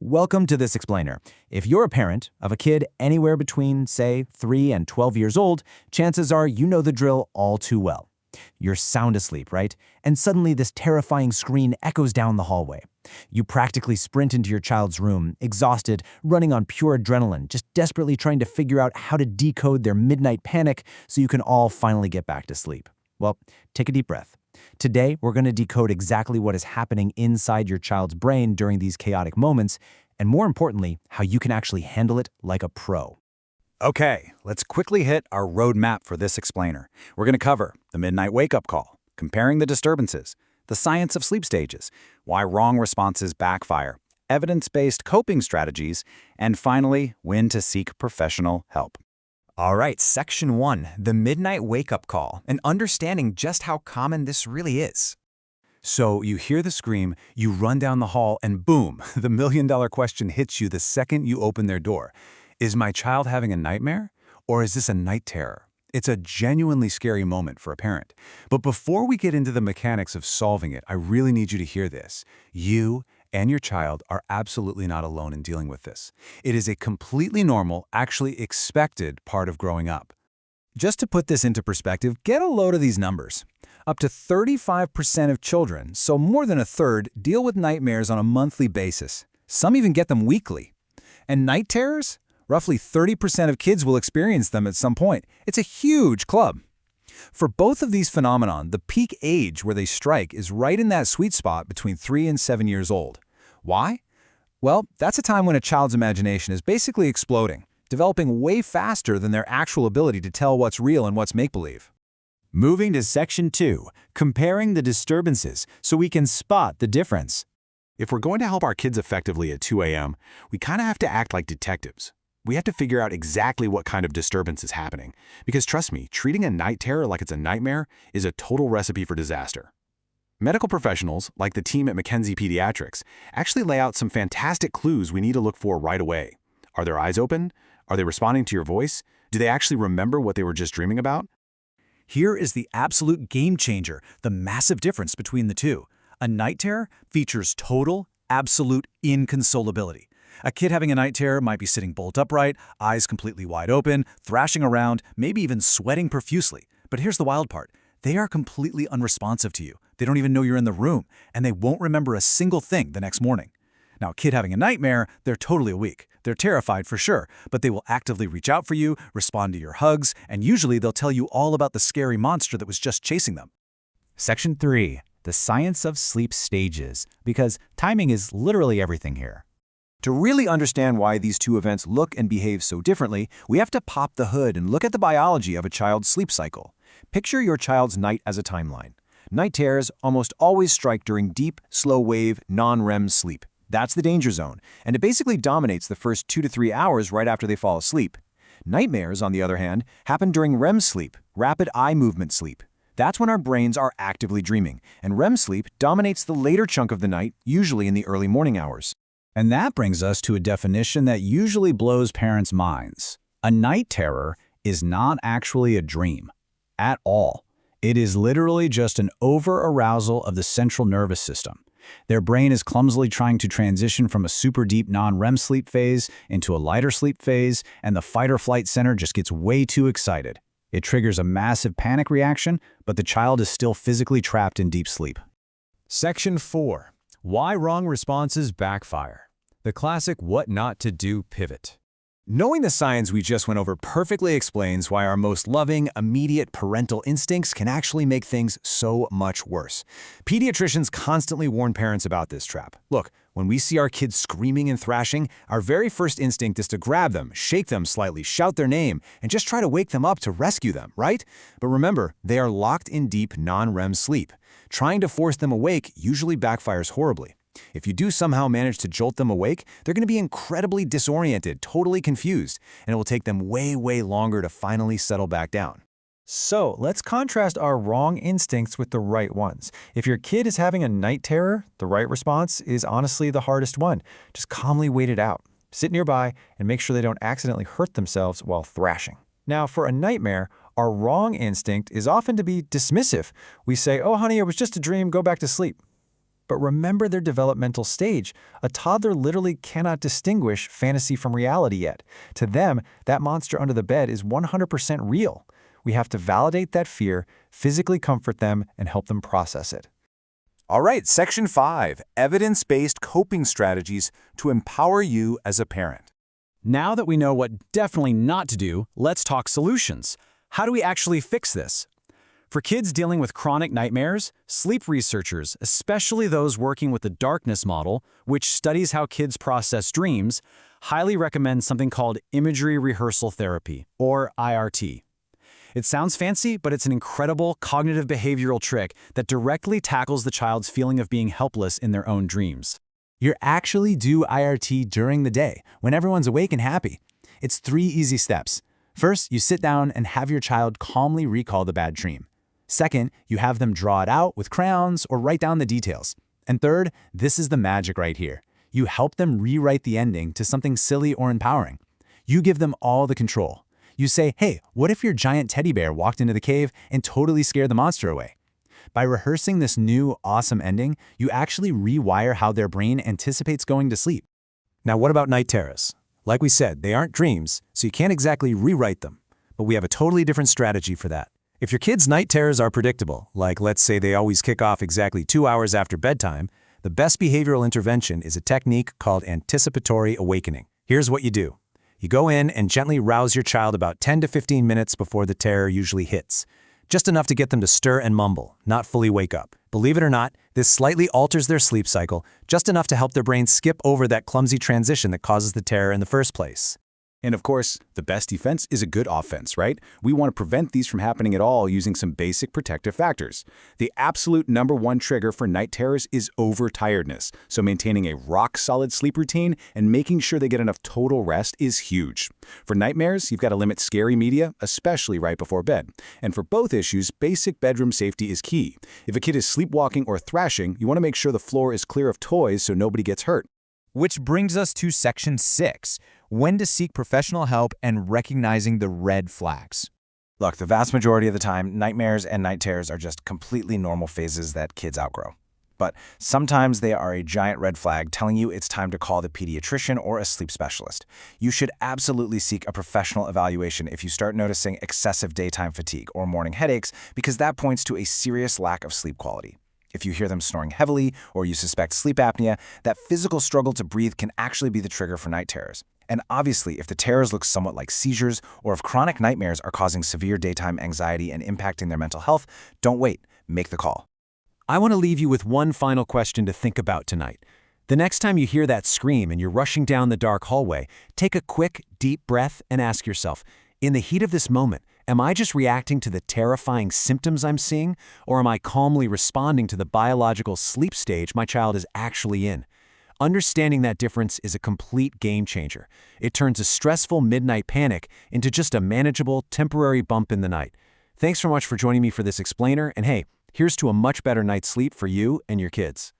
Welcome to This Explainer. If you're a parent of a kid anywhere between, say, 3 and 12 years old, chances are you know the drill all too well. You're sound asleep, right? And suddenly this terrifying scream echoes down the hallway. You practically sprint into your child's room, exhausted, running on pure adrenaline, just desperately trying to figure out how to decode their midnight panic so you can all finally get back to sleep. Well, take a deep breath. Today, we're going to decode exactly what is happening inside your child's brain during these chaotic moments, and more importantly, how you can actually handle it like a pro. Okay, let's quickly hit our roadmap for this explainer. We're going to cover the midnight wake-up call, comparing the disturbances, the science of sleep stages, why wrong responses backfire, evidence-based coping strategies, and finally, when to seek professional help. All right, Section 1, the midnight wake-up call, and understanding just how common this really is. So you hear the scream, you run down the hall, and boom, the million-dollar question hits you the second you open their door. Is my child having a nightmare? Or is this a night terror? It's a genuinely scary moment for a parent. But before we get into the mechanics of solving it, I really need you to hear this. You and your child are absolutely not alone in dealing with this. It is a completely normal, actually expected part of growing up. Just to put this into perspective, get a load of these numbers. Up to 35% of children, so more than a third, deal with nightmares on a monthly basis. Some even get them weekly. And night terrors? Roughly 30% of kids will experience them at some point. It's a huge club. For both of these phenomena, the peak age where they strike is right in that sweet spot between 3 and 7 years old. Why? Well, that's a time when a child's imagination is basically exploding, developing way faster than their actual ability to tell what's real and what's make-believe. Moving to Section 2, comparing the disturbances so we can spot the difference. If we're going to help our kids effectively at 2 a.m., we kind of have to act like detectives. We have to figure out exactly what kind of disturbance is happening. Because trust me, treating a night terror like it's a nightmare is a total recipe for disaster. Medical professionals, like the team at Mackenzie Pediatrics, actually lay out some fantastic clues we need to look for right away. Are their eyes open? Are they responding to your voice? Do they actually remember what they were just dreaming about? Here is the absolute game changer, the massive difference between the two. A night terror features total, absolute inconsolability. A kid having a night terror might be sitting bolt upright, eyes completely wide open, thrashing around, maybe even sweating profusely. But here's the wild part. They are completely unresponsive to you. They don't even know you're in the room, and they won't remember a single thing the next morning. Now, a kid having a nightmare, they're totally awake. They're terrified for sure, but they will actively reach out for you, respond to your hugs, and usually they'll tell you all about the scary monster that was just chasing them. Section 3, the science of sleep stages, because timing is literally everything here. To really understand why these two events look and behave so differently, we have to pop the hood and look at the biology of a child's sleep cycle. Picture your child's night as a timeline. Night terrors almost always strike during deep, slow-wave, non-REM sleep. That's the danger zone, and it basically dominates the first 2 to 3 hours right after they fall asleep. Nightmares, on the other hand, happen during REM sleep, rapid eye movement sleep. That's when our brains are actively dreaming, and REM sleep dominates the later chunk of the night, usually in the early morning hours. And that brings us to a definition that usually blows parents' minds. A night terror is not actually a dream at all. It is literally just an over-arousal of the central nervous system. Their brain is clumsily trying to transition from a super deep non-REM sleep phase into a lighter sleep phase, and the fight-or-flight center just gets way too excited. It triggers a massive panic reaction, but the child is still physically trapped in deep sleep. Section 4. Why wrong responses backfire. The classic what not to do pivot. Knowing the science we just went over perfectly explains why our most loving, immediate parental instincts can actually make things so much worse. Pediatricians constantly warn parents about this trap. Look, when we see our kids screaming and thrashing, our very first instinct is to grab them, shake them slightly, shout their name, and just try to wake them up to rescue them, right? But remember, they are locked in deep non-REM sleep. Trying to force them awake usually backfires horribly. If you do somehow manage to jolt them awake, they're going to be incredibly disoriented, totally confused, and it will take them way, way longer to finally settle back down. So let's contrast our wrong instincts with the right ones. If your kid is having a night terror, the right response is honestly the hardest one. Just calmly wait it out. Sit nearby and make sure they don't accidentally hurt themselves while thrashing. Now, for a nightmare, our wrong instinct is often to be dismissive. We say, "Oh, honey, it was just a dream, go back to sleep." But remember their developmental stage. A toddler literally cannot distinguish fantasy from reality yet. To them, that monster under the bed is 100% real. We have to validate that fear, physically comfort them, and help them process it. All right, Section 5, Evidence-Based Coping Strategies to Empower You as a Parent. Now that we know what definitely not to do, let's talk solutions. How do we actually fix this? For kids dealing with chronic nightmares, sleep researchers, especially those working with the darkness model, which studies how kids process dreams, highly recommend something called Imagery Rehearsal Therapy, or IRT. It sounds fancy, but it's an incredible cognitive behavioral trick that directly tackles the child's feeling of being helpless in their own dreams. You actually do IRT during the day, when everyone's awake and happy. It's 3 easy steps. First, you sit down and have your child calmly recall the bad dream. Second, you have them draw it out with crayons or write down the details. And third, this is the magic right here. You help them rewrite the ending to something silly or empowering. You give them all the control. You say, hey, what if your giant teddy bear walked into the cave and totally scared the monster away? By rehearsing this new, awesome ending, you actually rewire how their brain anticipates going to sleep. Now, what about night terrors? Like we said, they aren't dreams, so you can't exactly rewrite them. But we have a totally different strategy for that. If your kid's night terrors are predictable, like let's say they always kick off exactly 2 hours after bedtime, the best behavioral intervention is a technique called anticipatory awakening. Here's what you do. You go in and gently rouse your child about 10 to 15 minutes before the terror usually hits. Just enough to get them to stir and mumble, not fully wake up. Believe it or not, this slightly alters their sleep cycle, just enough to help their brain skip over that clumsy transition that causes the terror in the first place. And of course, the best defense is a good offense, right? We want to prevent these from happening at all using some basic protective factors. The absolute #1 trigger for night terrors is overtiredness, so maintaining a rock-solid sleep routine and making sure they get enough total rest is huge. For nightmares, you've got to limit scary media, especially right before bed. And for both issues, basic bedroom safety is key. If a kid is sleepwalking or thrashing, you want to make sure the floor is clear of toys so nobody gets hurt. Which brings us to Section 6, when to seek professional help and recognizing the red flags. Look, the vast majority of the time, nightmares and night terrors are just completely normal phases that kids outgrow. But sometimes they are a giant red flag telling you it's time to call the pediatrician or a sleep specialist. You should absolutely seek a professional evaluation if you start noticing excessive daytime fatigue or morning headaches, because that points to a serious lack of sleep quality. If you hear them snoring heavily or you suspect sleep apnea, that physical struggle to breathe can actually be the trigger for night terrors. And obviously, if the terrors look somewhat like seizures or if chronic nightmares are causing severe daytime anxiety and impacting their mental health, don't wait, make the call. I want to leave you with one final question to think about tonight. The next time you hear that scream and you're rushing down the dark hallway, take a quick, deep breath and ask yourself, in the heat of this moment, am I just reacting to the terrifying symptoms I'm seeing, or am I calmly responding to the biological sleep stage my child is actually in? Understanding that difference is a complete game changer. It turns a stressful midnight panic into just a manageable, temporary bump in the night. Thanks so much for joining me for this explainer, and hey, here's to a much better night's sleep for you and your kids.